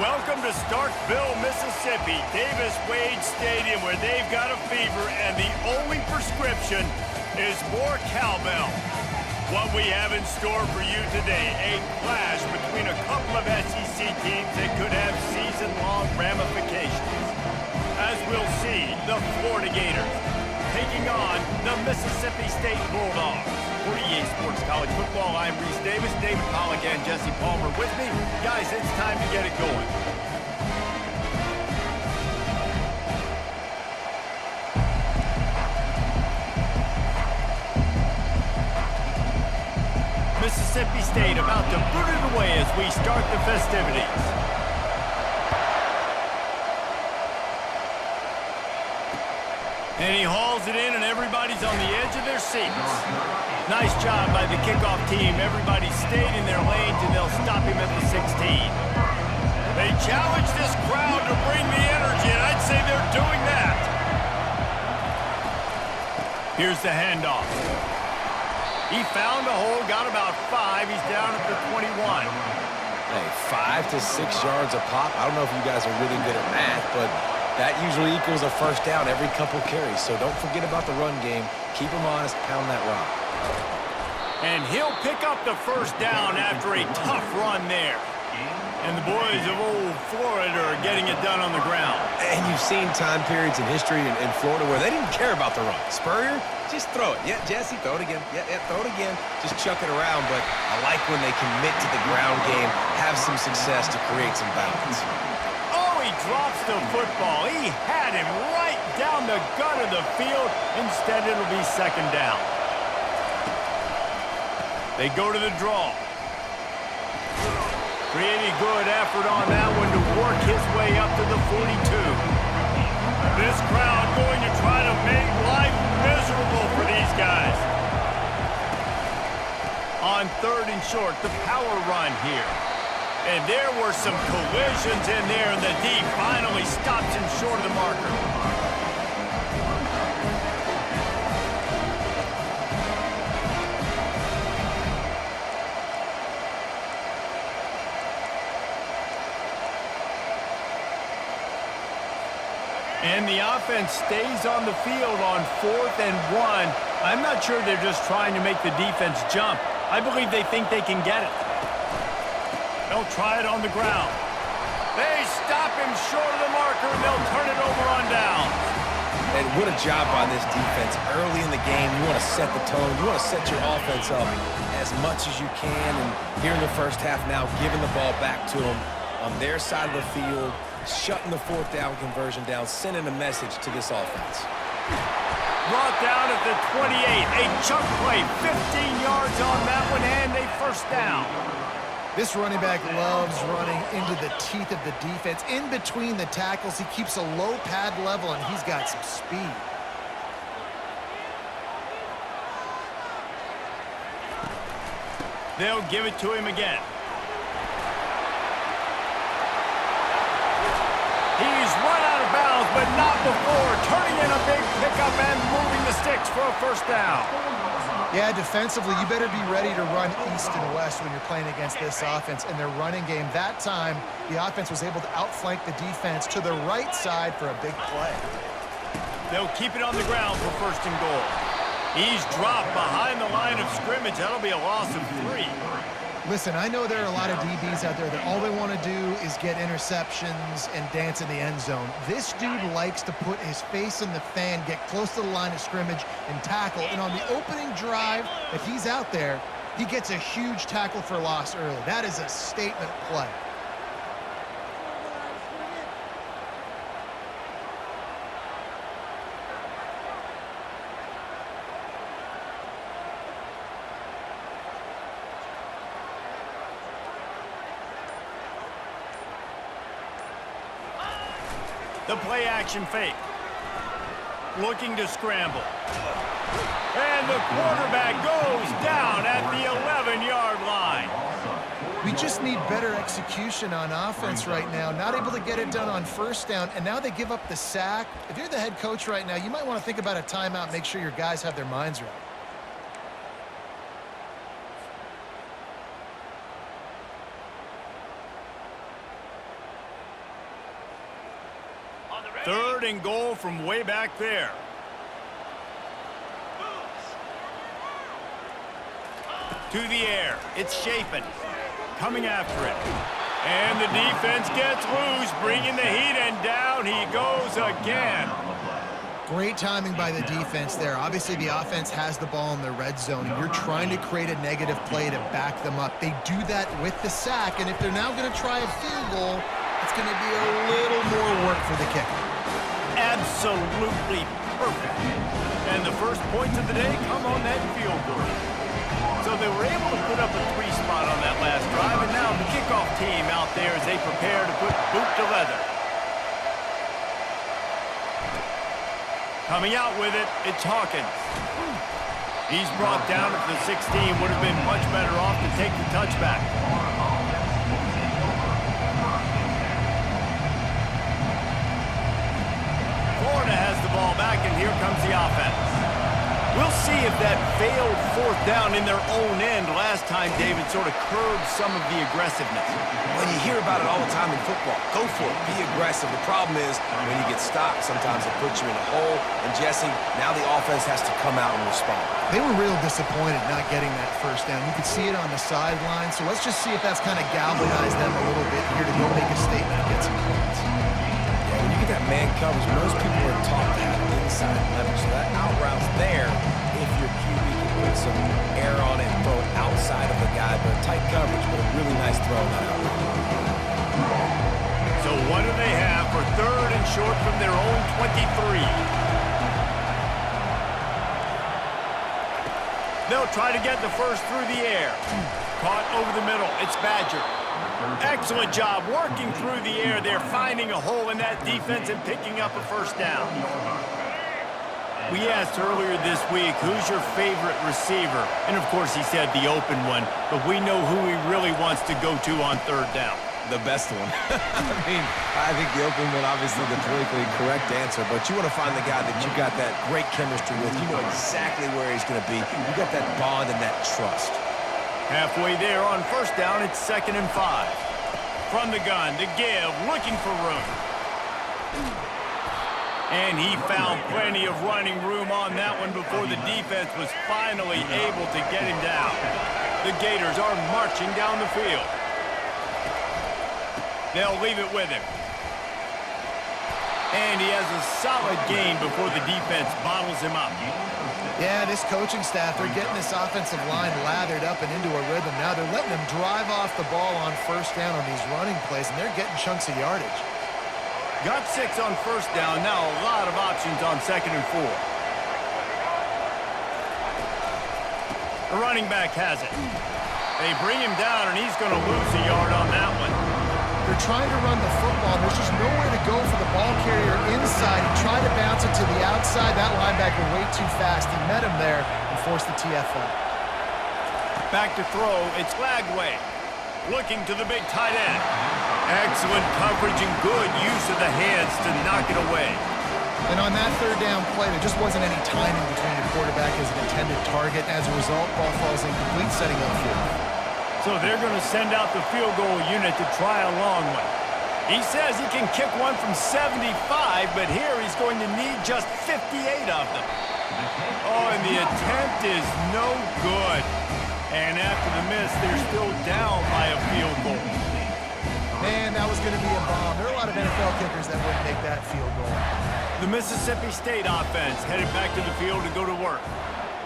Welcome to Starkville, Mississippi, Davis-Wade Stadium, where they've got a fever, and the only prescription is more cowbell. What we have in store for you today, a clash between a couple of SEC teams that could have season-long ramifications. As we'll see, the Florida Gators taking on the Mississippi State Bulldogs. For EA Sports College Football, I'm Reese Davis, David Pollack, and Jesse Palmer with me. Guys, it's time to get it going. Mississippi State about to boot it away as we start the festivities. And he hauls it in, and everybody's on the edge of their seats. Nice job by the kickoff team. Everybody stayed in their lanes, and they'll stop him at the 16. They challenge this crowd to bring the energy, and I'd say they're doing that. Here's the handoff. He found a hole, got about 5. He's down at the 21. Hey, 5 to 6 yards a pop. I don't know if you guys are really good at math, but that usually equals a first down every couple carries. So don't forget about the run game. Keep them honest, pound that rock. And he'll pick up the first down after a tough run there. And the boys of old Florida are getting it done on the ground. And you've seen time periods in history in Florida where they didn't care about the run. Spurrier, just throw it. Yeah, Jesse, throw it again. Yeah, throw it again. Just chuck it around. But I like when they commit to the ground game, have some success to create some balance. He drops the football. He had him right down the gut of the field. Instead, it'll be second down. They go to the draw. Pretty good effort on that one to work his way up to the 42. This crowd going to try to make life miserable for these guys. On 3rd and short, the power run here. And there were some collisions in there, and the D finally stops him short of the marker. And the offense stays on the field on 4th and 1. I'm not sure they're just trying to make the defense jump. I believe they think they can get it. They'll try it on the ground. They stop him short of the marker, and they'll turn it over on down. And what a job by this defense. Early in the game, you want to set the tone. You want to set your offense up as much as you can. And here in the first half now, giving the ball back to them on their side of the field, shutting the 4th down conversion down, sending a message to this offense. Brought down at the 28. A chunk play, 15 yards on that one, and a first down. This running back loves running into the teeth of the defense. In between the tackles, he keeps a low pad level, and he's got some speed. They'll give it to him again. He's run out of bounds, but not before turning in a big pickup and moving the sticks for a first down. Yeah, defensively, you better be ready to run east and west when you're playing against this offense. In their running game, that time, the offense was able to outflank the defense to the right side for a big play. They'll keep it on the ground for 1st and goal. He's dropped behind the line of scrimmage. That'll be a loss of 3. Listen, I know there are a lot of DBs out there that all they want to do is get interceptions and dance in the end zone. This dude likes to put his face in the fan, get close to the line of scrimmage, and tackle. And on the opening drive that he's out there, he gets a huge tackle for loss early. That is a statement play. The play-action fake. Looking to scramble. And the quarterback goes down at the 11-yard line. We just need better execution on offense right now. Not able to get it done on 1st down, and now they give up the sack. If you're the head coach right now, you might want to think about a timeout, make sure your guys have their minds right. 3rd and goal from way back there. To the air. It's Chapin. Coming after it. And the defense gets loose, bringing the heat, and down he goes again. Great timing by the defense there. Obviously, the offense has the ball in the red zone, and you're trying to create a negative play to back them up. They do that with the sack, and if they're now going to try a field goal, it's going to be a little more work for the kicker. Absolutely perfect. And the first points of the day come on that field goal. So they were able to put up a 3 spot on that last drive, and now the kickoff team out there as they prepare to put boot to leather. Coming out with it, it's Hawkins. He's brought down at the 16. Would have been much better off to take the touchback. Florida has the ball back, and here comes the offense. We'll see if that failed 4th down in their own end last time, David, sort of curbed some of the aggressiveness. Well, you hear about it all the time in football. Go for it. Be aggressive. The problem is when you get stopped, sometimes it puts you in a hole. And, Jesse, now the offense has to come out and respond. They were real disappointed not getting that 1st down. You could see it on the sideline. So let's just see if that's kind of galvanized them a little bit here to go make a statement and get some points. Yeah, when you get that man coverage, most people are taught to have inside leverage. So that out route's there if your QB can put some air on it and throw it outside of the guy. But tight coverage, but a really nice throw on that out route. So what do they have for 3rd and short from their own 23? They'll try to get the first through the air. Caught over the middle. It's Badger. Excellent job working through the air. They're finding a hole in that defense and picking up a 1st down. We asked earlier this week, who's your favorite receiver? And, of course, he said the open one. But we know who he really wants to go to on 3rd down. The best one. I think the open one, obviously the politically correct answer, but you want to find the guy that you got that great chemistry with. You know exactly where he's going to be. You got that bond and that trust. Halfway there on 1st down, it's 2nd and 5. From the gun to give, looking for room. And he found plenty of running room on that one before the defense was finally able to get him down. The Gators are marching down the field. They'll leave it with him. And he has a solid gain before the defense bottles him up. Yeah, this coaching staff, they're getting this offensive line lathered up and into a rhythm. Now they're letting them drive off the ball on 1st down on these running plays, and they're getting chunks of yardage. Got 6 on 1st down. Now a lot of options on 2nd and 4. The running back has it. They bring him down, and he's going to lose a yard on that one. They're trying to run the football. There's just nowhere to go for the ball carrier inside. He tried to bounce it to the outside. That linebacker way too fast. He met him there and forced the TFL. Back to throw. It's Lagway. Looking to the big tight end. Excellent coverage and good use of the hands to knock it away. And on that 3rd down play, there just wasn't any timing between the quarterback as an intended target. As a result, ball falls incomplete, setting up field. So they're going to send out the field goal unit to try a long one. He says he can kick one from 75, but here he's going to need just 58 of them. Oh, and the attempt is no good. And after the miss, they're still down by a field goal. Man, that was going to be a bomb. There are a lot of NFL kickers that wouldn't make that field goal. The Mississippi State offense headed back to the field to go to work.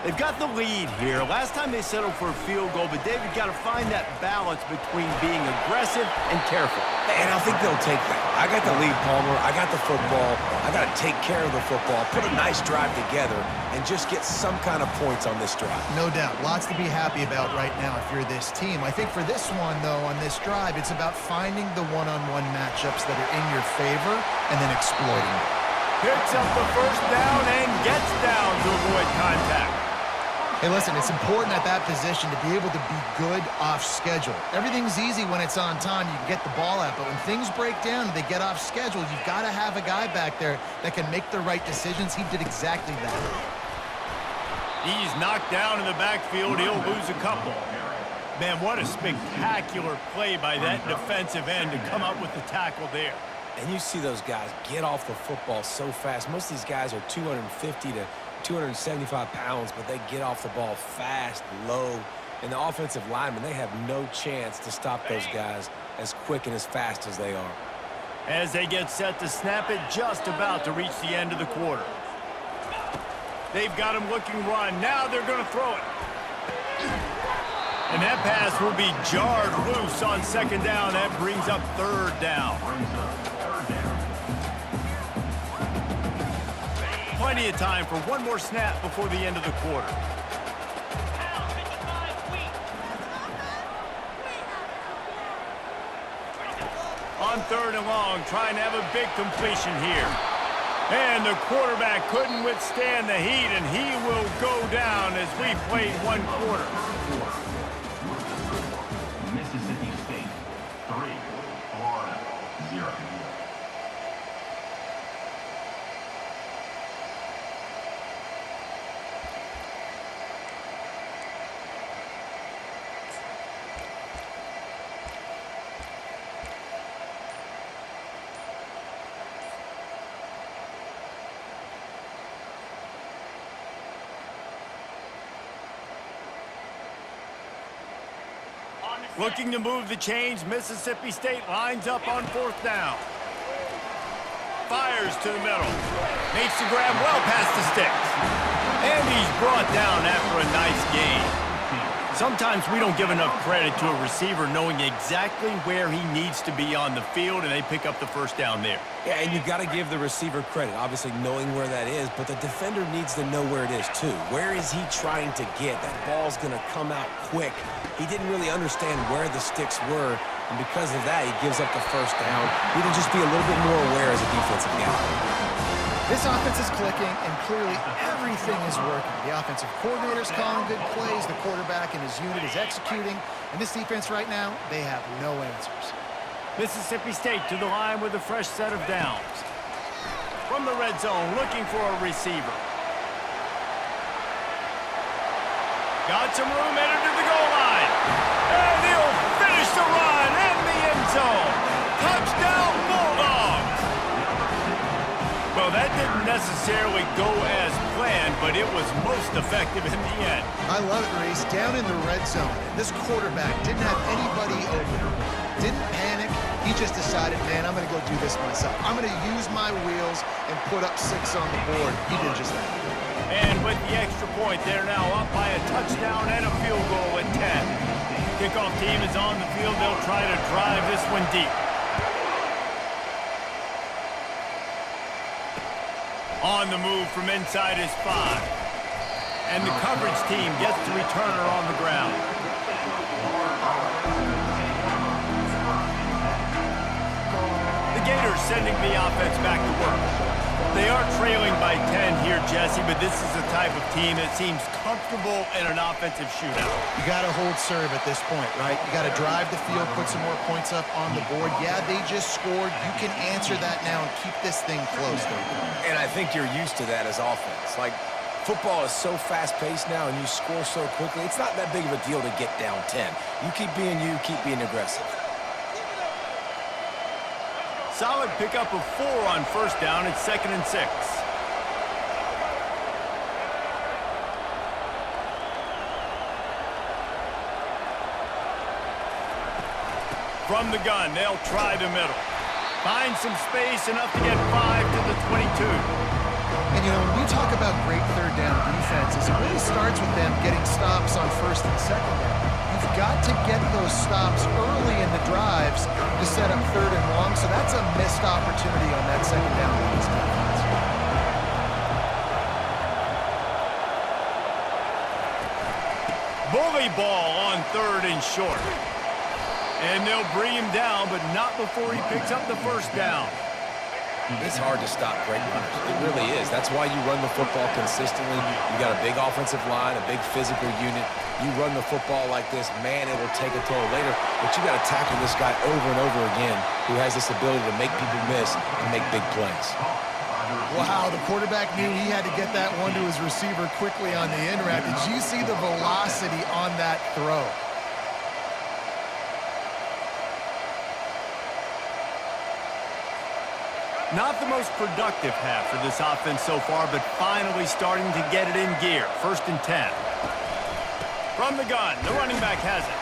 They've got the lead here. Last time they settled for a field goal, but David got to find that balance between being aggressive and careful. And I think they'll take that. I got the lead, Palmer. I got the football. I got to take care of the football, put a nice drive together, and just get some kind of points on this drive. No doubt. Lots to be happy about right now if you're this team. I think for this one, though, on this drive, it's about finding the one-on-one matchups that are in your favor and then exploiting them. Picks up the 1st down and gets down to avoid contact. Hey, listen, it's important at that position to be able to be good off schedule. Everything's easy when it's on time. You can get the ball out, but when things break down and they get off schedule, you've got to have a guy back there that can make the right decisions. He did exactly that. He's knocked down in the backfield. He'll lose a couple. Man, what a spectacular play by that defensive end to come up with the tackle there. And you see those guys get off the football so fast. Most of these guys are 250 to 275 pounds, but they get off the ball fast, low. And the offensive linemen, they have no chance to stop those guys as quick and as fast as they are. As they get set to snap it, just about to reach the end of the quarter. They've got him looking run. Now they're going to throw it. And that pass will be jarred loose on second down. That brings up third down. Plenty of time for one more snap before the end of the quarter. On third and long, trying to have a big completion here. And the quarterback couldn't withstand the heat, and he will go down as we played one quarter. Mississippi State, 3, Florida, 0. Looking to move the chains, Mississippi State lines up on fourth down. Fires to the middle. Makes the grab well past the sticks. And he's brought down after a nice gain. Sometimes we don't give enough credit to a receiver knowing exactly where he needs to be on the field, and they pick up the first down there. Yeah, and you've got to give the receiver credit, obviously knowing where that is, but the defender needs to know where it is too. Where is he trying to get? That ball's going to come out quick. He didn't really understand where the sticks were, and because of that, he gives up the first down. He can just be a little bit more aware as a defensive guy. This offense is clicking, and clearly everything is working. The offensive coordinator's calling good plays, the quarterback and his unit is executing, and this defense right now, they have no answers. Mississippi State to the line with a fresh set of downs. From the red zone, looking for a receiver. Got some room, entered to the goal line. And he'll finish the run in the end zone. Touchdown, Bulldogs! Well, that didn't necessarily go as planned, but it was most effective in the end. I love it, Reese. Down in the red zone, this quarterback didn't have anybody open. Didn't panic. He just decided, man, I'm going to go do this myself. I'm going to use my wheels and put up 6 on the board. He did just that. And with the extra point, they're now up by a touchdown and a field goal at 10. Kickoff team is on the field. They'll try to drive this one deep. On the move from inside his 5. And the coverage team gets the returner on the ground. The Gators sending the offense back to work. They are trailing by 10 here, Jesse, but this is the type of team that seems comfortable in an offensive shootout. You got to hold serve at this point, right? You got to drive the field, put some more points up on the board. Yeah, they just scored. You can answer that now and keep this thing close, though. And I think you're used to that as offense. Like, football is so fast-paced now and you score so quickly, it's not that big of a deal to get down 10. You keep being aggressive. Solid pickup of 4 on first down. It's 2nd and 6. From the gun, they'll try the middle. Find some space, enough to get 5 to the 22. And, you know, when we talk about great third down defenses, it really starts with them getting stops on first and second down. You've got to get those stops early in the drives to set up third and long, so that's a missed opportunity on that second down by this defense. Bully ball on 3rd and short. And they'll bring him down, but not before he picks up the first down. It's hard to stop great runners. It really is. That's why you run the football consistently. You got a big offensive line, a big physical unit. You run the football like this, man, it will take a toll later. But you got to tackle this guy over and over again who has this ability to make people miss and make big plays. Wow, the quarterback knew he had to get that one to his receiver quickly on the in route. Did you see the velocity on that throw? Not the most productive half for this offense so far, but finally starting to get it in gear. 1st and 10. From the gun, the running back has it.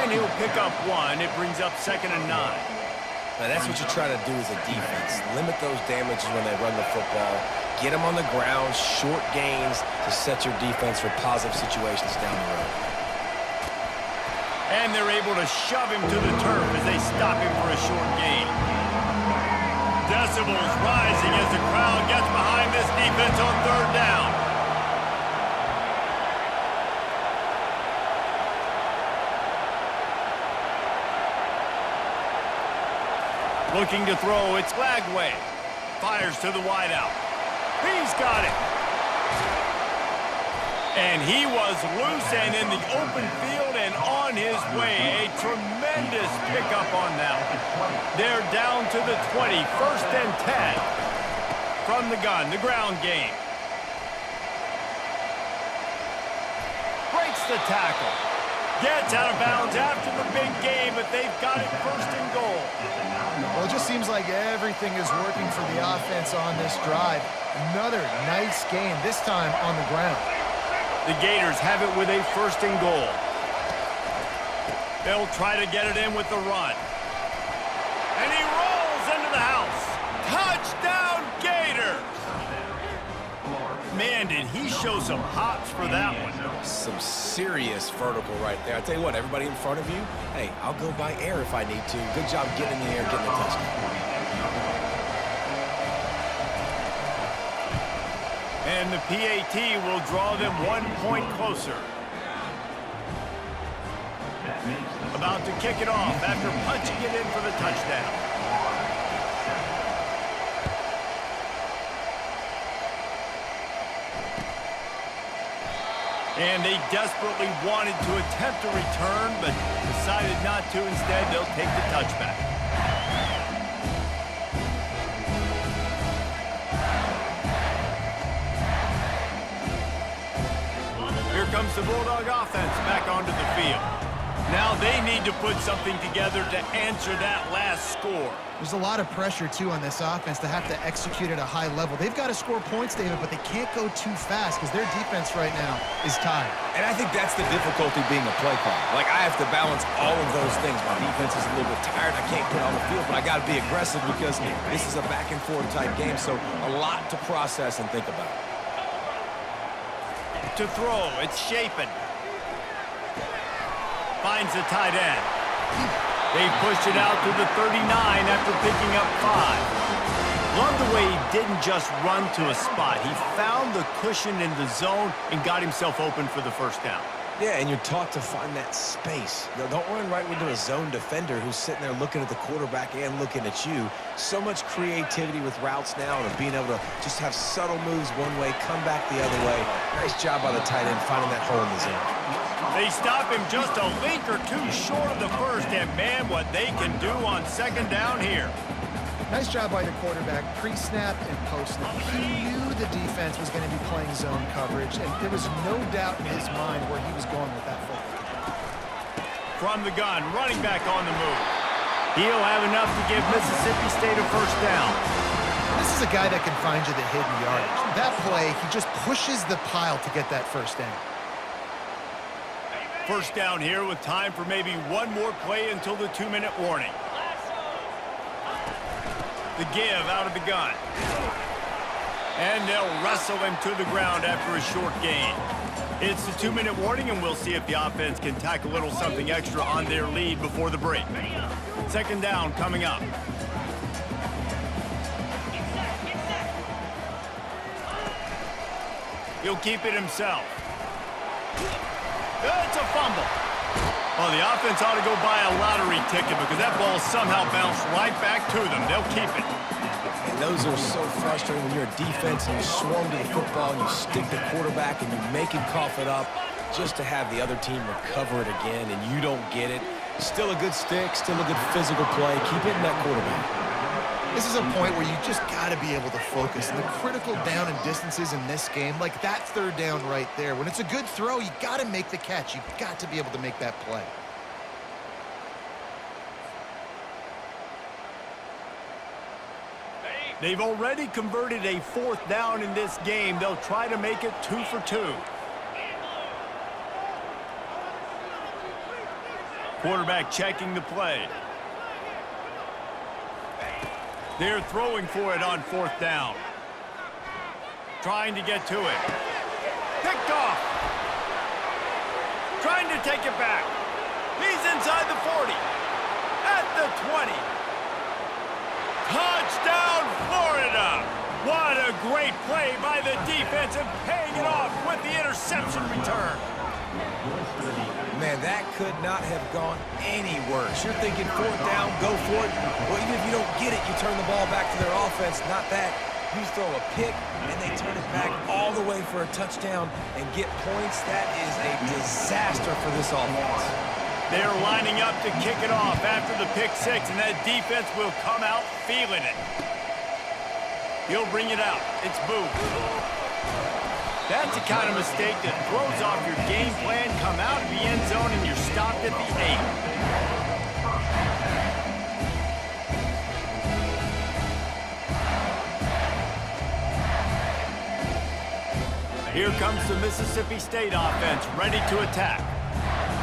And he'll pick up 1. It brings up 2nd and 9. Now, that's what you try to do as a defense. Limit those damages when they run the football. Get them on the ground, short gains to set your defense for positive situations down the road. And they're able to shove him to the turf as they stop him for a short gain. Decibels rising as the crowd gets behind this defense on 3rd down. Looking to throw, it's Lagway. Fires to the wideout. He's got it. And he was loose and in the open field and on his way. A tremendous pickup on that. They're down to the 20, 1st and 10. From the gun, the ground game. Breaks the tackle. Gets out of bounds after the big game, but they've got it 1st and goal. Well, it just seems like everything is working for the offense on this drive. Another nice game, this time on the ground. The Gators have it with a 1st and goal. They'll try to get it in with the run. And he rolls into the house. Touchdown, Gators! Man, did he show some hops for that one. Some serious vertical right there. I tell you what, everybody in front of you, hey, I'll go by air if I need to. Good job getting in the air, getting the touchdown. And the PAT will draw them 1 point closer. About to kick it off after punching it in for the touchdown. And they desperately wanted to attempt a return, but decided not to. Instead, they'll take the touchback. Here comes the Bulldog offense back onto the field. Now they need to put something together to answer that last score. There's a lot of pressure, too, on this offense to have to execute at a high level. They've got to score points, David, but they can't go too fast because their defense right now is tired. And I think that's the difficulty being a play caller. Like, I have to balance all of those things. My defense is a little bit tired. I can't put on the field, but I got to be aggressive because this is a back-and-forth type game, so a lot to process and think about. To throw, it's Chapin. Finds the tight end. They pushed it out to the 39 after picking up 5. Love the way he didn't just run to a spot. He found the cushion in the zone and got himself open for the 1st down. Yeah, and you're taught to find that space. Don't run right into a zone defender who's sitting there looking at the quarterback and looking at you. So much creativity with routes now and being able to just have subtle moves one way, come back the other way. Nice job by the tight end finding that hole in the zone. They stop him just a link or two short of the 1st, and man, what they can do on 2nd down here. Nice job by the quarterback, pre-snap and post-snap. He knew the defense was going to be playing zone coverage, and there was no doubt in his mind where he was going with that football. From the gun, running back on the move. He'll have enough to give Mississippi State a 1st down. This is a guy that can find you the hidden yardage. That play, he just pushes the pile to get that 1st down. 1st down here with time for maybe one more play until the 2-minute warning. The give out of the gun. And they'll wrestle him to the ground after a short gain. It's the 2-minute warning, and we'll see if the offense can tack a little something extra on their lead before the break. 2nd down coming up. He'll keep it himself. It's a fumble. Well, the offense ought to go buy a lottery ticket because that ball somehow bounced right back to them. They'll keep it. And those are so frustrating when you're a defense and you swarm to the football and you stick the quarterback and you make him cough it up just to have the other team recover it again and you don't get it. Still a good stick, still a good physical play. Keep hitting that quarterback. This is a point where you just got to be able to focus. And the critical down and distances in this game, like that 3rd down right there, when it's a good throw, you got to make the catch. You've got to be able to make that play. They've already converted a 4th down in this game. They'll try to make it 2 for 2. Quarterback checking the play. They're throwing for it on 4th down. Trying to get to it. Picked off. Trying to take it back. He's inside the 40. At the 20. Touchdown, Florida! What a great play by the defense and paying it off with the interception return. Man, that could not have gone any worse. You're thinking 4th down, go for it. Well, even if you don't get it, you turn the ball back to their offense. Not that. You throw a pick, and they turn it back all the way for a touchdown and get points. That is a disaster for this offense. They're lining up to kick it off after the pick 6, and that defense will come out feeling it. He'll bring it out. It's Booth. That's the kind of mistake that throws off your game plan. Come out of the end zone, and you're stopped at the 8. Here comes the Mississippi State offense, ready to attack.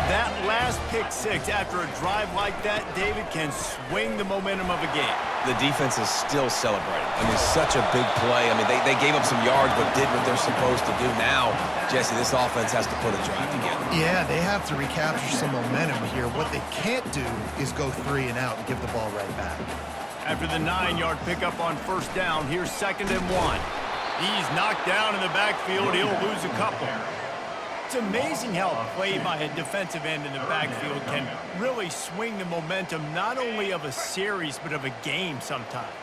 That last pick 6 after a drive like that, David, can swing the momentum of a game. The defense is still celebrating. I mean, such a big play. I mean, they gave up some yards but did what they're supposed to do. Now, Jesse, this offense has to put a drive together. Yeah, they have to recapture some momentum here. What they can't do is go 3 and out and give the ball right back. After the 9-yard pickup on 1st down, here's 2nd and 1. He's knocked down in the backfield. He'll lose a couple. It's amazing how a play by a defensive end in the backfield can really swing the momentum not only of a series but of a game sometimes.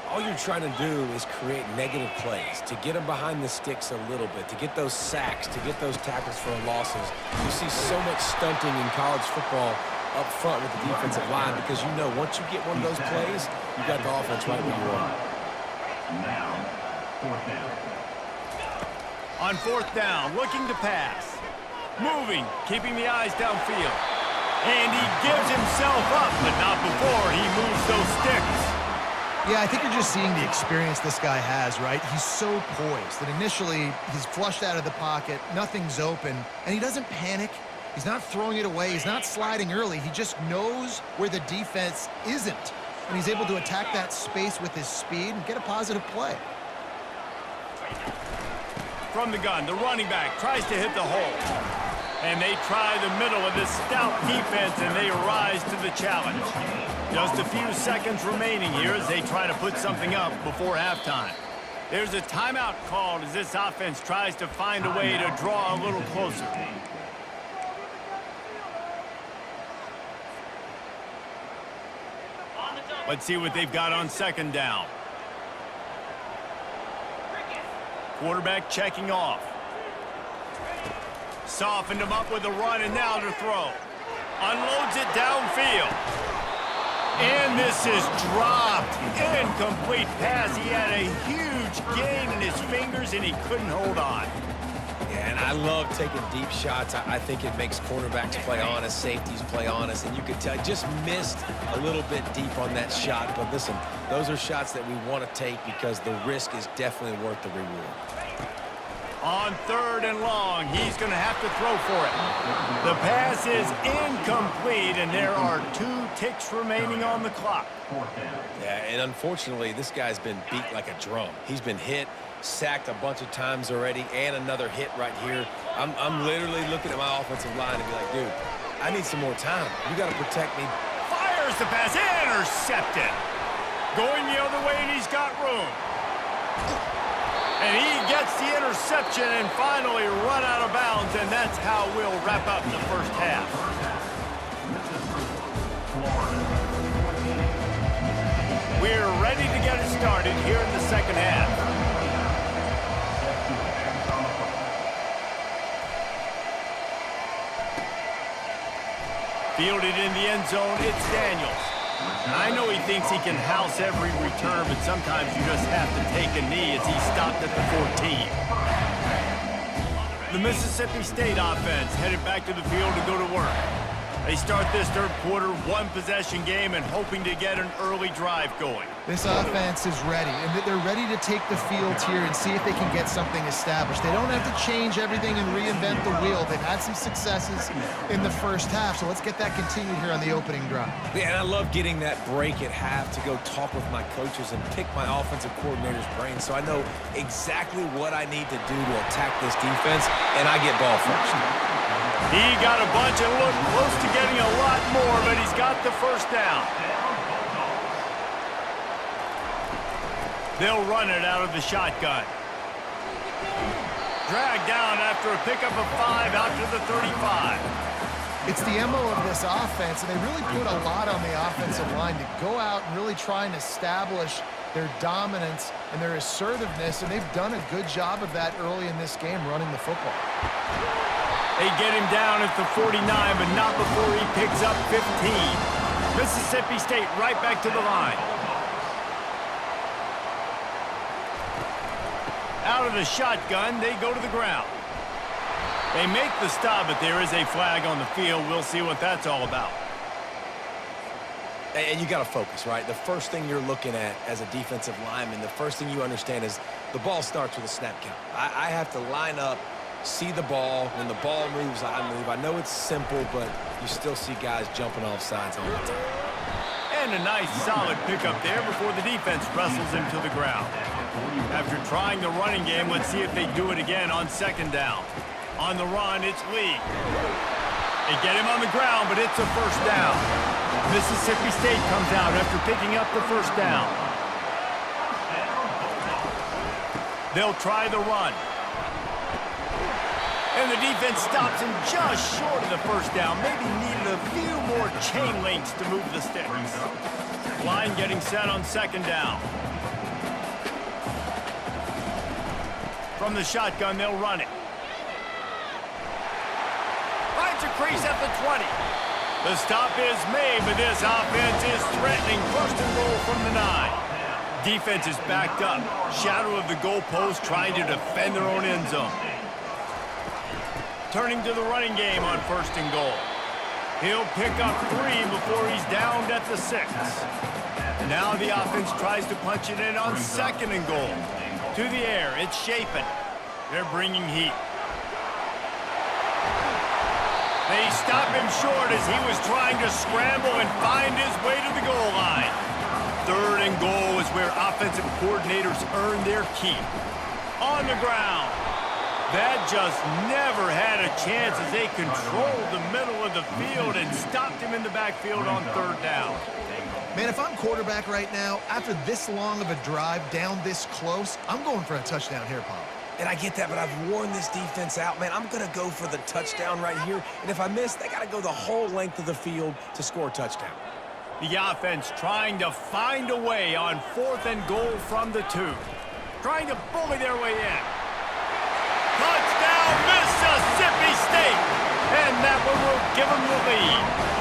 All you're trying to do is create negative plays, to get them behind the sticks a little bit, to get those sacks, to get those tackles for losses. You see so much stunting in college football up front with the defensive line because you know once you get one of those plays, you got the offense right where you want. Now, 4th down. On 4th down, looking to pass. Moving, keeping the eyes downfield. And he gives himself up, but not before he moves those sticks. Yeah, I think you're just seeing the experience this guy has, right? He's so poised that initially he's flushed out of the pocket, nothing's open, and he doesn't panic. He's not throwing it away. He's not sliding early. He just knows where the defense isn't, and he's able to attack that space with his speed and get a positive play. From the gun, the running back tries to hit the hole. And they try the middle of this stout defense, and they rise to the challenge. Just a few seconds remaining here as they try to put something up before halftime. There's a timeout called as this offense tries to find a way to draw a little closer. Let's see what they've got on 2nd down. Quarterback checking off. Softened him up with a run, and now to throw. Unloads it downfield. And this is dropped. Incomplete pass. He had a huge gain in his fingers, and he couldn't hold on. Yeah, and I love taking deep shots. I think it makes cornerbacks play honest, safeties play honest, and you could tell just missed a little bit deep on that shot. But listen, those are shots that we want to take because the risk is definitely worth the reward. On 3rd and long, he's going to have to throw for it. The pass is incomplete, and there are 2 ticks remaining on the clock. Yeah, and unfortunately, this guy's been beat like a drum. He's been hit, sacked a bunch of times already, and another hit right here. I'm literally looking at my offensive line and be like, dude, I need some more time. You got to protect me. Fires the pass, intercepted. Going the other way, and he's got room. And he gets the interception and finally run out of bounds, and that's how we'll wrap up the 1st half. We're ready to get it started here in the 2nd half. Fielded in the end zone, it's Daniels. I know he thinks he can house every return, but sometimes you just have to take a knee as he stopped at the 14. The Mississippi State offense headed back to the field to go to work. They start this 3rd quarter 1-possession game and hoping to get an early drive going. This offense is ready, and they're ready to take the field here and see if they can get something established. They don't have to change everything and reinvent the wheel. They've had some successes in the first half, so let's get that continued here on the opening drive. Yeah, and I love getting that break at half to go talk with my coaches and pick my offensive coordinator's brain so I know exactly what I need to do to attack this defense, and I get ball first. He got a bunch and looked close to getting a lot more, but he's got the first down. They'll run it out of the shotgun. Dragged down after a pickup of 5 out to the 35. It's the MO of this offense, and they really put a lot on the offensive line to go out and really try and establish their dominance and their assertiveness, and they've done a good job of that early in this game running the football. They get him down at the 49, but not before he picks up 15. Mississippi State right back to the line. Out of the shotgun, they go to the ground. They make the stop, but there is a flag on the field. We'll see what that's all about. And you got to focus, right? The first thing you're looking at as a defensive lineman, the first thing you understand is the ball starts with a snap count. I have to line up, see the ball. When the ball moves, I move. I know it's simple, but you still see guys jumping off sides all the time. And a nice solid pickup there before the defense wrestles him to the ground. After trying the running game, let's see if they do it again on second down. On the run, it's Lee. They get him on the ground, but it's a first down. Mississippi State comes out after picking up the first down. They'll try the run. And the defense stops him just short of the first down. Maybe needed a few more chain links to move the sticks. Line getting set on second down. From the shotgun, they'll run it. Finds a crease at the 20. The stop is made, but this offense is threatening. First and goal from the 9. Defense is backed up. Shadow of the goalpost trying to defend their own end zone. Turning to the running game on first and goal. He'll pick up 3 before he's downed at the 6. Now the offense tries to punch it in on second and goal. To the air, it's Shapen. They're bringing heat. They stop him short as he was trying to scramble and find his way to the goal line. Third and goal is where offensive coordinators earn their keep. On the ground. That just never had a chance as they controlled the middle of the field and stopped him in the backfield on third down. Man, if I'm quarterback right now, after this long of a drive down this close, I'm going for a touchdown here, Paul. And I get that, but I've worn this defense out. Man, I'm going to go for the touchdown right here. And if I miss, they got to go the whole length of the field to score a touchdown. The offense trying to find a way on fourth and goal from the 2. Trying to bully their way in. Touchdown, Mississippi State! And that one will give them the lead.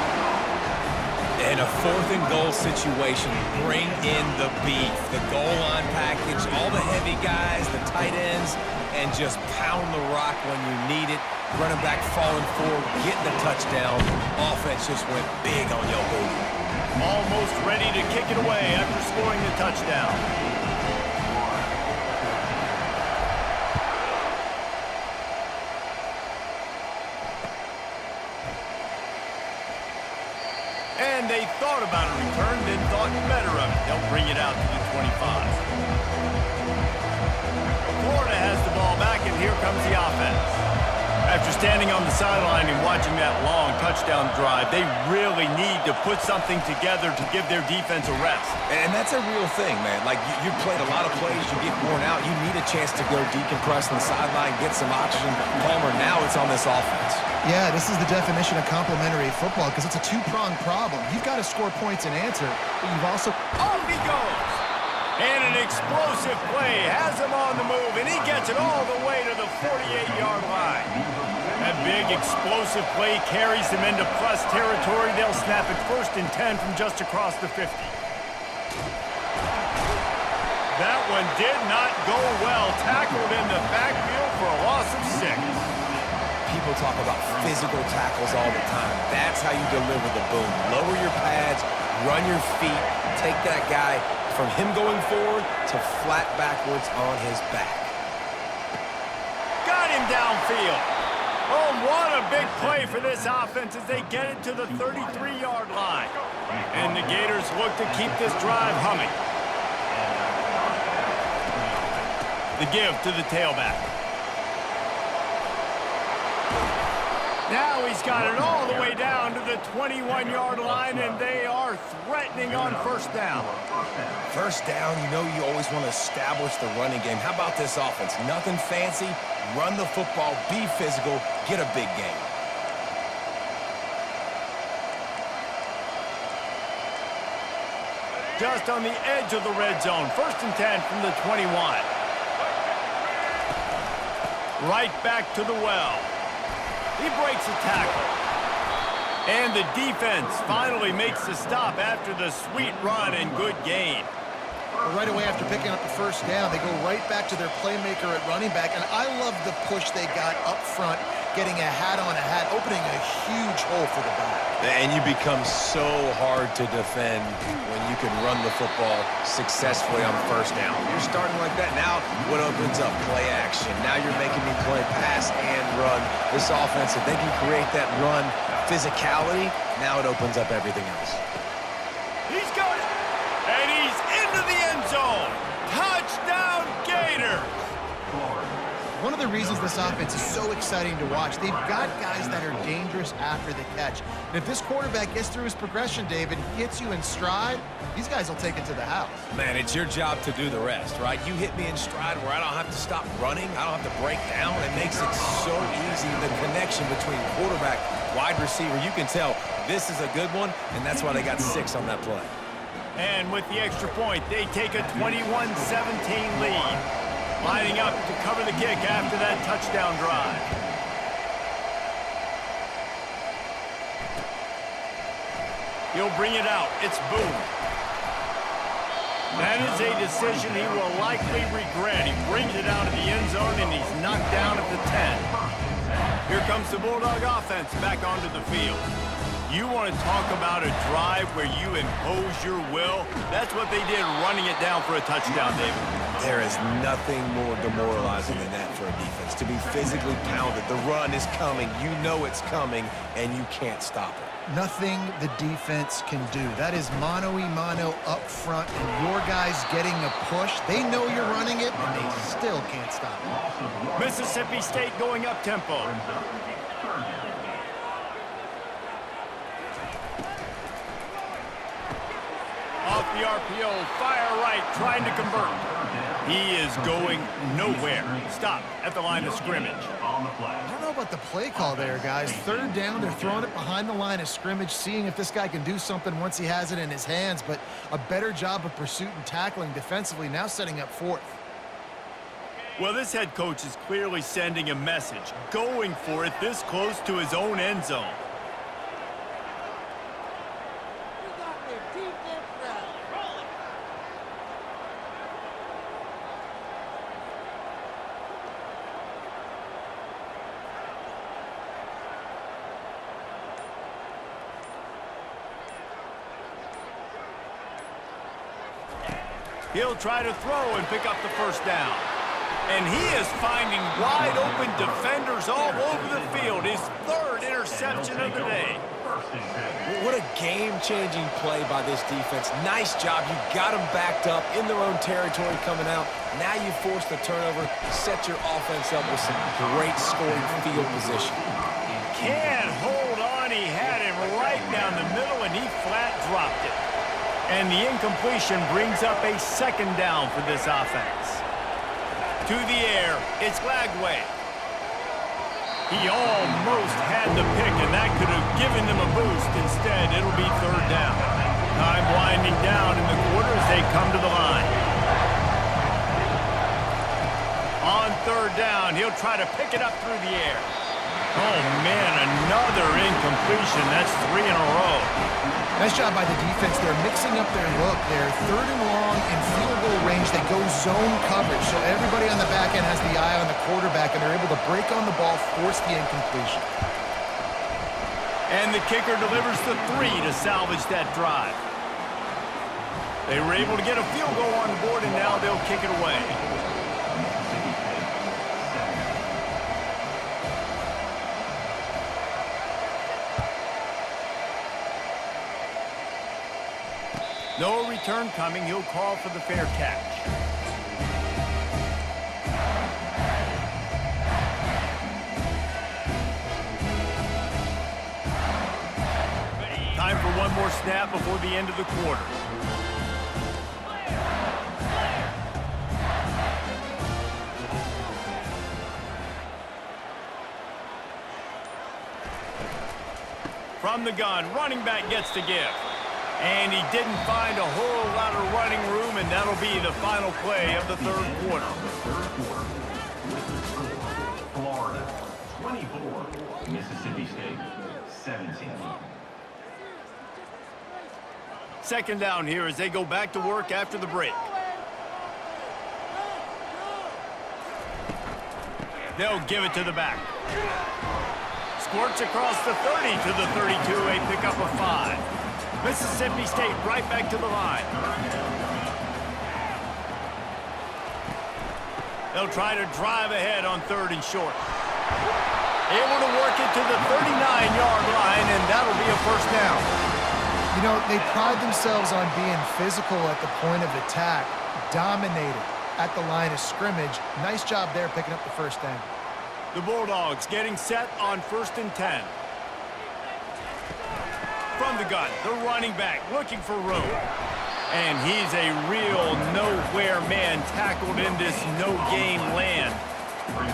In a fourth and goal situation, bring in the beef. The goal line package, all the heavy guys, the tight ends, and just pound the rock when you need it. Running back falling forward, getting the touchdown. Offense just went big on your booty. Almost ready to kick it away after scoring the touchdown. And they thought about a return, then thought better of it. They'll bring it out to the 25. Florida has the ball back, and here comes the offense. After standing on the sideline and watching that long touchdown drive, they really need to put something together to give their defense a rest. And that's a real thing, man. Like, you played a lot of plays, you get worn out, you need a chance to go decompress on the sideline, get some oxygen. Palmer, now it's on this offense. Yeah, this is the definition of complementary football because it's a two-pronged problem. You've got to score points and answer, but you've also... Off he goes! And an explosive play has him on the move, and he gets it all the way to the 48-yard line. That big explosive play carries them into plus territory. They'll snap it first and 10 from just across the 50. That one did not go well. Tackled in the backfield for a loss of 6. People talk about physical tackles all the time. That's how you deliver the boom. Lower your pads, run your feet, take that guy, from him going forward to flat backwards on his back. Got him downfield. Oh, what a big play for this offense as they get it to the 33-yard line. And the Gators look to keep this drive humming. The give to the tailback. Now he's got it all the way down to the 21-yard line, and they are threatening on first down. First down, you know you always want to establish the running game. How about this offense? Nothing fancy. Run the football, be physical, get a big gain. Just on the edge of the red zone. First and 10 from the 21. Right back to the well. He breaks a tackle. And the defense finally makes the stop after the sweet run and good gain. Right away after picking up the first down, they go right back to their playmaker at running back. And I love the push they got up front, getting a hat on a hat, opening a huge hole for the back. And you become so hard to defend when you can run the football successfully on first down. You're starting like that. Now what opens up? Play action. Now you're making me play pass and run. This offense, if they can create that run physicality, now it opens up everything else. He's got it. And he's into the end zone. Touchdown, Gators. One of the reasons this offense is so exciting to watch, they've got guys that are dangerous after the catch. And if this quarterback gets through his progression, David, gets you in stride, these guys will take it to the house. Man, it's your job to do the rest, right? You hit me in stride where I don't have to stop running. I don't have to break down. It makes it so easy, the connection between quarterback, wide receiver. You can tell this is a good one, and that's why they got 6 on that play. And with the extra point, they take a 21-17 lead. Lining up to cover the kick after that touchdown drive. He'll bring it out. It's Boone. That is a decision he will likely regret. He brings it out of the end zone, and he's knocked down at the 10. Here comes the Bulldog offense back onto the field. You want to talk about a drive where you impose your will? That's what they did, running it down for a touchdown, David. There is nothing more demoralizing than that for a defense. To be physically pounded, the run is coming, you know it's coming, and you can't stop it. Nothing the defense can do. That is mano-a-mano up front, and your guys getting a push. They know you're running it, and they still can't stop it. Mississippi State going up-tempo. Off the RPO, fire right, trying to convert. He is going nowhere. Stop at the line of scrimmage. I don't know about the play call there, guys. Third down, they're throwing it behind the line of scrimmage, seeing if this guy can do something once he has it in his hands, but a better job of pursuit and tackling defensively, now setting up 4th. Well, this head coach is clearly sending a message, going for it this close to his own end zone. He'll try to throw and pick up the first down. And he is finding wide-open defenders all over the field. His 3rd interception of the day. What a game-changing play by this defense. Nice job. You got them backed up in their own territory coming out. Now you force the turnover, set your offense up with some great scoring field position. Can't hold on. He had him right down the middle, and he flat dropped it. And the incompletion brings up a 2nd down for this offense. To the air, it's Lagway. He almost had the pick, and that could have given them a boost. Instead, it'll be 3rd down. Time winding down in the quarter as they come to the line. On 3rd down, he'll try to pick it up through the air. Oh, man, another incompletion. That's 3 in a row. Nice job by the defense. They're mixing up their look. They're 3rd and long in field goal range. They go zone coverage, so everybody on the back end has the eye on the quarterback, and they're able to break on the ball, force the incompletion. And the kicker delivers the 3 to salvage that drive. They were able to get a field goal on the board, and now they'll kick it away. No return coming. He'll call for the fair catch. Time for one more snap before the end of the quarter. From the gun, running back gets to give. And he didn't find a whole lot of running room, and that'll be the final play of the third quarter. Florida, 24. Mississippi State, 17. Second down here as they go back to work after the break. They'll give it to the back. Squirts across the 30 to the 32, a pickup of 5. Mississippi State right back to the line. They'll try to drive ahead on 3rd and short. Able to work it to the 39-yard line, and that'll be a first down. You know, they pride themselves on being physical at the point of attack, dominated at the line of scrimmage. Nice job there picking up the first down. The Bulldogs getting set on 1st and 10. From the gun, the running back looking for room. And he's a real nowhere man tackled in this no-game land.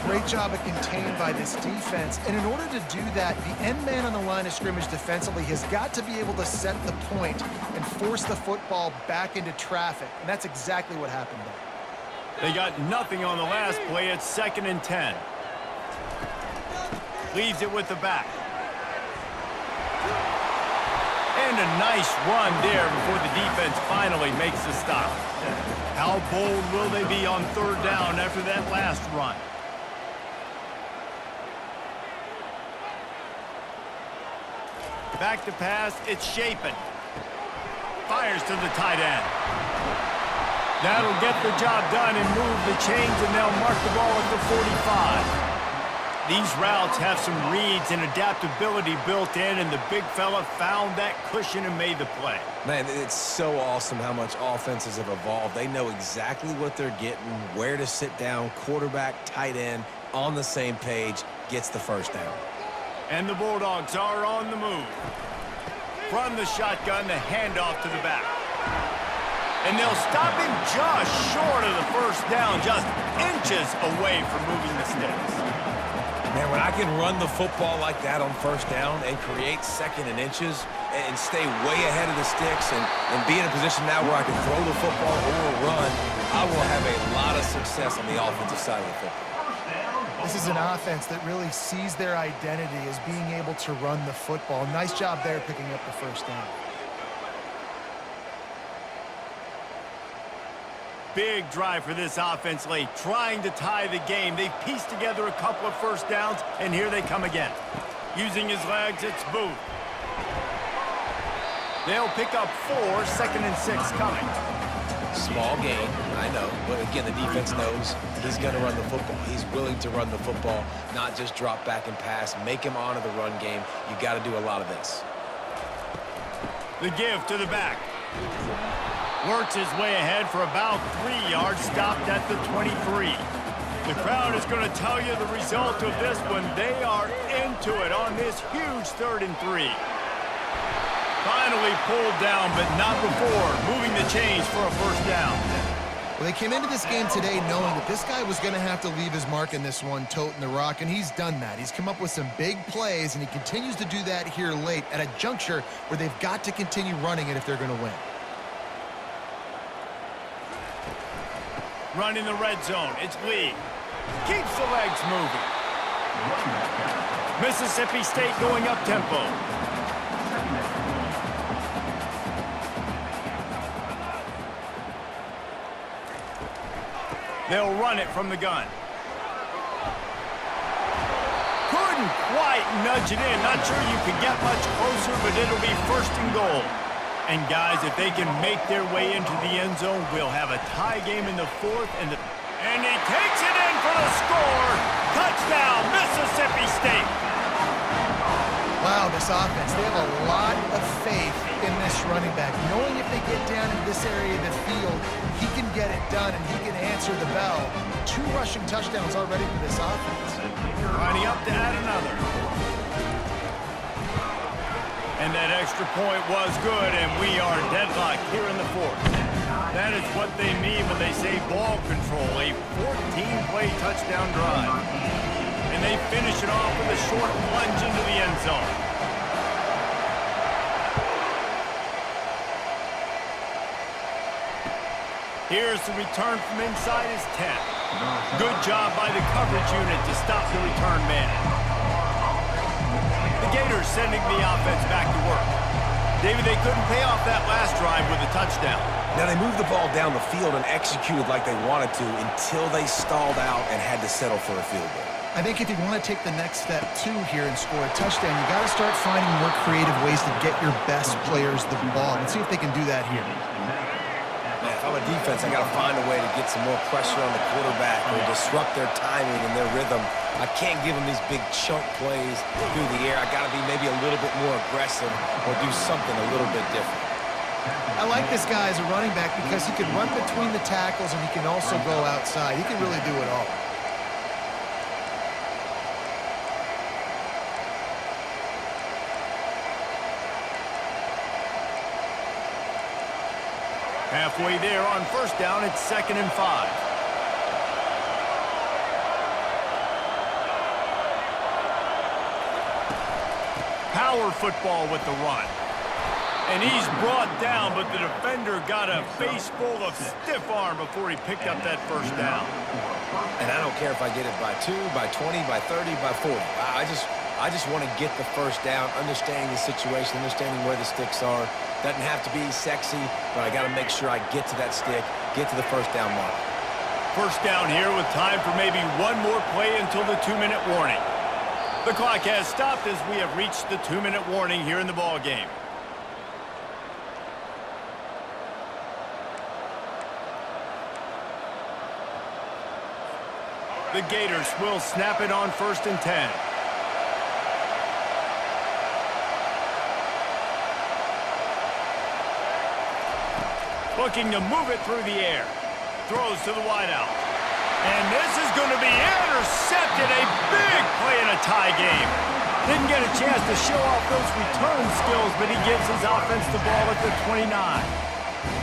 Great job of contained by this defense. And in order to do that, the end man on the line of scrimmage defensively has got to be able to set the point and force the football back into traffic. And that's exactly what happened there. They got nothing on the last play. It's 2nd and 10. Leaves it with the back. And a nice run there before the defense finally makes the stop. How bold will they be on 3rd down after that last run? Back to pass, it's Shapen. Fires to the tight end. That'll get the job done and move the chains, and they'll mark the ball at the 45. These routes have some reads and adaptability built in, and the big fella found that cushion and made the play. Man, it's so awesome how much offenses have evolved. They know exactly what they're getting, where to sit down, quarterback, tight end, on the same page, gets the first down. And the Bulldogs are on the move. From the shotgun, the handoff to the back. And they'll stop him just short of the first down, just inches away from moving the sticks. Man, when I can run the football like that on 1st down and create 2nd and inches and stay way ahead of the sticks and be in a position now where I can throw the football or run, I will have a lot of success on the offensive side of the football. This is an offense that really sees their identity as being able to run the football. Nice job there picking up the first down. Big drive for this offense late, trying to tie the game. They've pieced together a couple of first downs, and here they come again. Using his legs, it's Booth. They'll pick up 4, 2nd and 6 coming. Small game, I know, but again, the defense knows he's going to run the football. He's willing to run the football, not just drop back and pass, make him honor the run game. You got to do a lot of this. The give to the back. Works his way ahead for about 3 yards, stopped at the 23. The crowd is going to tell you the result of this one. They are into it on this huge 3rd and 3. Finally pulled down, but not before moving the chains for a first down. Well, they came into this game today knowing that this guy was going to have to leave his mark in this one, toting the rock, and he's done that. He's come up with some big plays, and he continues to do that here late at a juncture where they've got to continue running it if they're going to win. Run in the red zone. It's Lee. Keeps the legs moving. Mississippi State going up tempo. They'll run it from the gun. Couldn't quite nudge it in. Not sure you could get much closer, but it'll be 1st and goal. And guys, if they can make their way into the end zone, we'll have a tie game in the fourth. And he takes it in for the score. Touchdown, Mississippi State. Wow, this offense, they have a lot of faith in this running back. Knowing if they get down in this area of the field, he can get it done and he can answer the bell. 2 rushing touchdowns already for this offense. Lining up to add another. And that extra point was good, and we are deadlocked here in the fourth. That is what they mean when they say ball control, a 14-play touchdown drive. And they finish it off with a short plunge into the end zone. Here's the return from inside his 10. Good job by the coverage unit to stop the return man. The Gators sending the offense back to work. David, they couldn't pay off that last drive with a touchdown. Now, they moved the ball down the field and executed like they wanted to until they stalled out and had to settle for a field goal. I think if you want to take the next step, too, here and score a touchdown, you got to start finding more creative ways to get your best players the ball. Let's see if they can do that here. Man, if I'm a defense, I got to find a way to get some more pressure on the quarterback or disrupt their timing and their rhythm. I can't give them these big chunk plays through the air. I got to be maybe a little bit more aggressive or do something a little bit different. I like this guy as a running back because he can run between the tackles and he can also go outside. He can really do it all. Halfway there on first down, it's 2nd and 5. Power football with the run. And he's brought down, but the defender got a face full of stiff arm before he picked up that first down. And I don't care if I get it by 2, by 20, by 30, by 40. I just want to get the first down, understanding the situation, understanding where the sticks are. Doesn't have to be sexy, but I got to make sure I get to that stick, get to the first down mark. First down here with time for maybe one more play until the 2-minute warning. The clock has stopped as we have reached the 2-minute warning here in the ball game. The Gators will snap it on 1st and 10. Looking to move it through the air. Throws to the wideout. And this is going to be intercepted. A big play in a tie game. Didn't get a chance to show off those return skills, but he gives his offense the ball at the 29.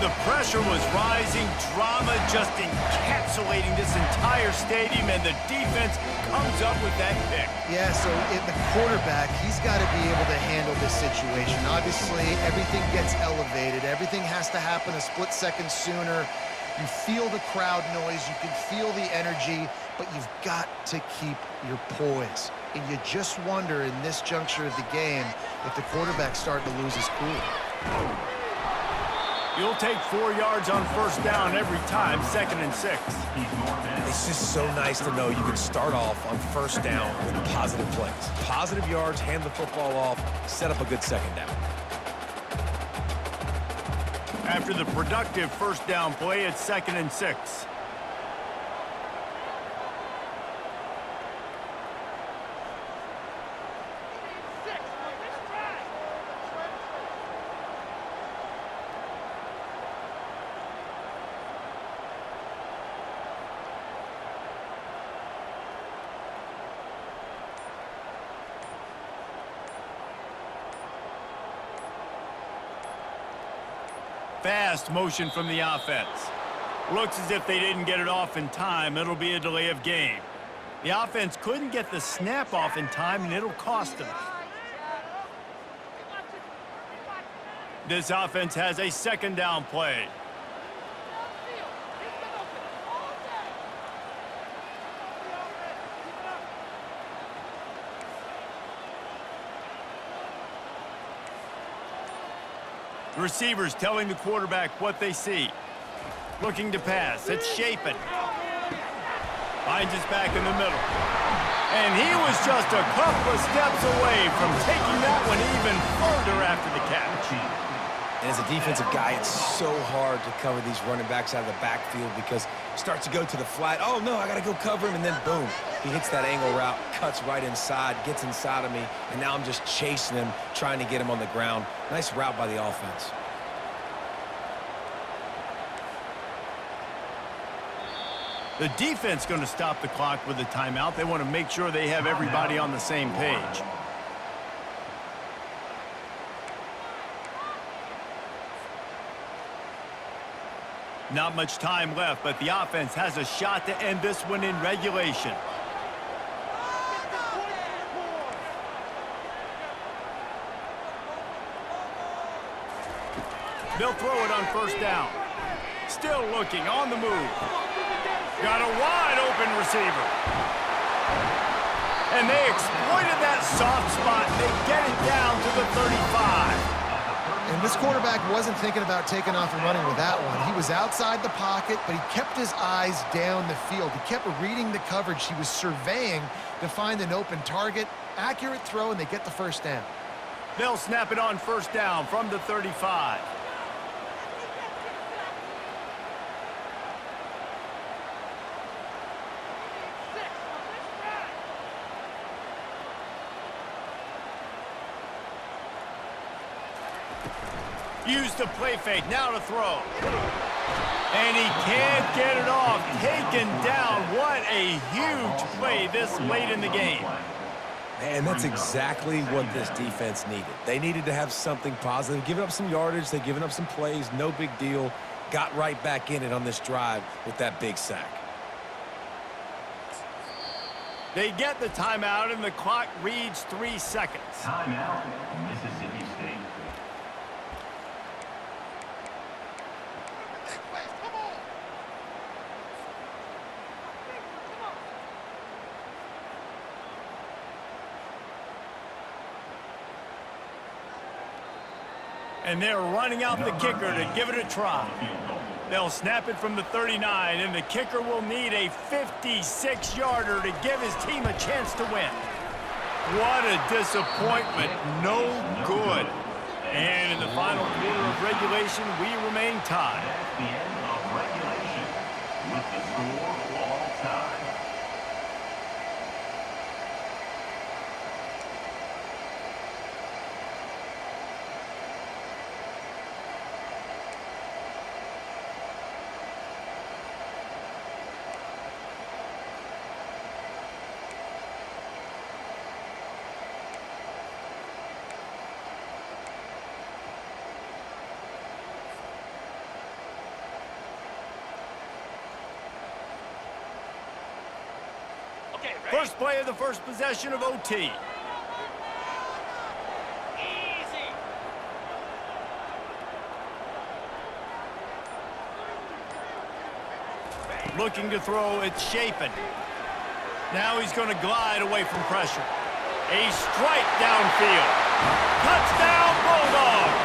The pressure was rising. Drama just encapsulating this entire stadium, and the defense comes up with that pick. Yeah, so the quarterback, he's got to be able to handle this situation. Obviously, everything gets elevated. Everything has to happen a split second sooner. You feel the crowd noise. You can feel the energy, but you've got to keep your poise. And you just wonder in this juncture of the game if the quarterback's starting to lose his cool. You'll take 4 yards on first down every time, 2nd and 6. It's just so nice to know you can start off on first down with positive plays. Positive yards, hand the football off, set up a good second down. After the productive first down play, it's 2nd and 6. Fast motion from the offense. Looks as if they didn't get it off in time. It'll be a delay of game. The offense couldn't get the snap off in time, and it'll cost them. This offense has a 2nd down play. The receivers telling the quarterback what they see. Looking to pass. It's Shapen. Finds his back in the middle. And he was just a couple of steps away from taking that one even further after the catch. And as a defensive guy, it's so hard to cover these running backs out of the backfield because he starts to go to the flat. Oh, no, I got to go cover him. And then, boom, he hits that angle route, cuts right inside, gets inside of me, and now I'm just chasing him, trying to get him on the ground. Nice route by the offense. The defense going to stop the clock with a timeout. They want to make sure they have everybody on the same page. Not much time left, but the offense has a shot to end this one in regulation. They'll throw it on first down. Still looking on the move. Got a wide open receiver. And they exploited that soft spot. They get it down to the 35. And this quarterback wasn't thinking about taking off and running with that one. He was outside the pocket, but he kept his eyes down the field. He kept reading the coverage. He was surveying to find an open target. Accurate throw, and they get the first down. They'll snap it on first down from the 35. Use the play fake, now to throw. And he can't get it off. Taken down. What a huge play this late in the game. Man, that's exactly what this defense needed. They needed to have something positive. Giving up some yardage, they've given up some plays, no big deal. Got right back in it on this drive with that big sack. They get the timeout, and the clock reads 3 seconds. Timeout, Mississippi State. And they're running out the kicker to give it a try. They'll snap it from the 39, and the kicker will need a 56-yarder to give his team a chance to win. What a disappointment. No good. And in the final quarter of regulation, we remain tied. That's the end of regulation with the score all tied. First play of the first possession of OT. Looking to throw, it's Chapin. Now he's going to glide away from pressure. A strike downfield. Touchdown Bulldogs.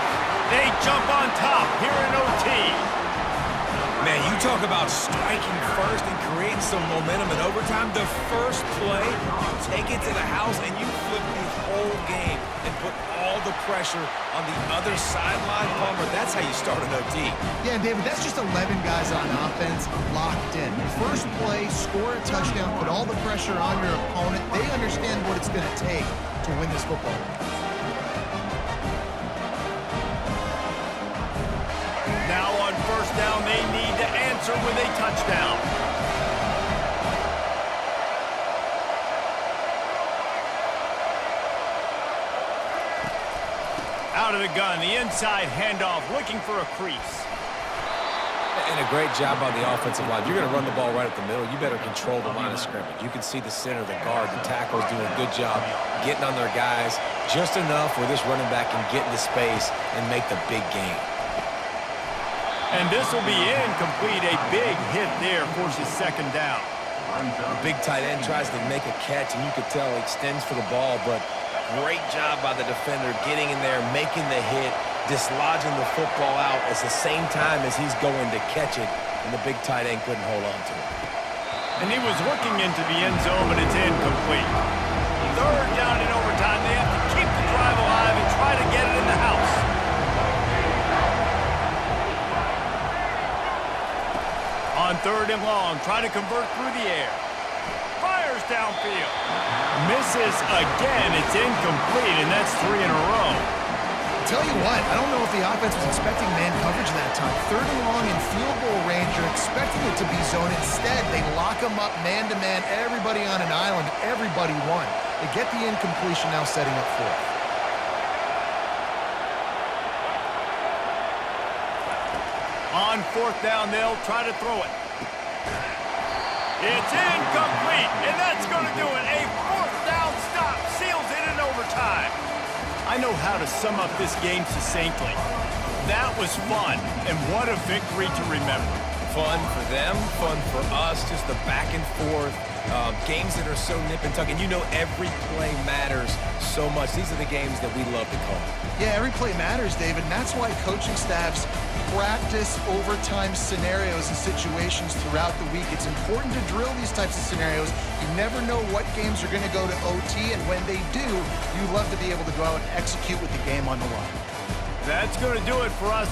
They jump on top here in OT. Man, you talk about striking first and creating some momentum in overtime. The first play, you take it to the house and you flip the whole game and put all the pressure on the other sideline. Palmer, that's how you start an OT. Yeah, David, that's just 11 guys on offense locked in. First play, score a touchdown, put all the pressure on your opponent. They understand what it's going to take to win this football game. Now on first down, they need to answer with a touchdown. Out of the gun, the inside handoff, looking for a crease. And a great job on the offensive line. You're going to run the ball right up the middle. You better control the line of scrimmage. You can see the center, the guard, the tackles doing a good job getting on their guys just enough where this running back can get into space and make the big game. And this will be incomplete. A big hit there forces second down. The big tight end tries to make a catch, and you could tell he extends for the ball, but great job by the defender getting in there, making the hit, dislodging the football out at the same time as he's going to catch it, and the big tight end couldn't hold on to it. And he was looking into the end zone, but it's incomplete. Third down in overtime. They have to keep the drive alive and try to get it in the house. On 3rd and long, trying to convert through the air. Fires downfield. Misses again. It's incomplete, and that's 3 in a row. Tell you what, I don't know if the offense was expecting man coverage that time. 3rd and long in field goal range, you're expecting it to be zone. Instead, they lock them up man-to-man, everybody on an island, everybody won. They get the incompletion, now setting up 4th. On 4th down, they'll try to throw it. It's incomplete, and that's going to do it. A 4th down stop seals it in overtime. I know how to sum up this game succinctly. That was fun, and what a victory to remember. Fun for them, fun for us, just the back and forth. Games that are so nip and tuck, and you know every play matters so much. These are the games that we love to call. Yeah, every play matters, David, and that's why coaching staffs practice overtime scenarios and situations throughout the week. It's important to drill these types of scenarios. You never know what games are going to go to OT, and when they do, you love to be able to go out and execute with the game on the line. That's going to do it for us.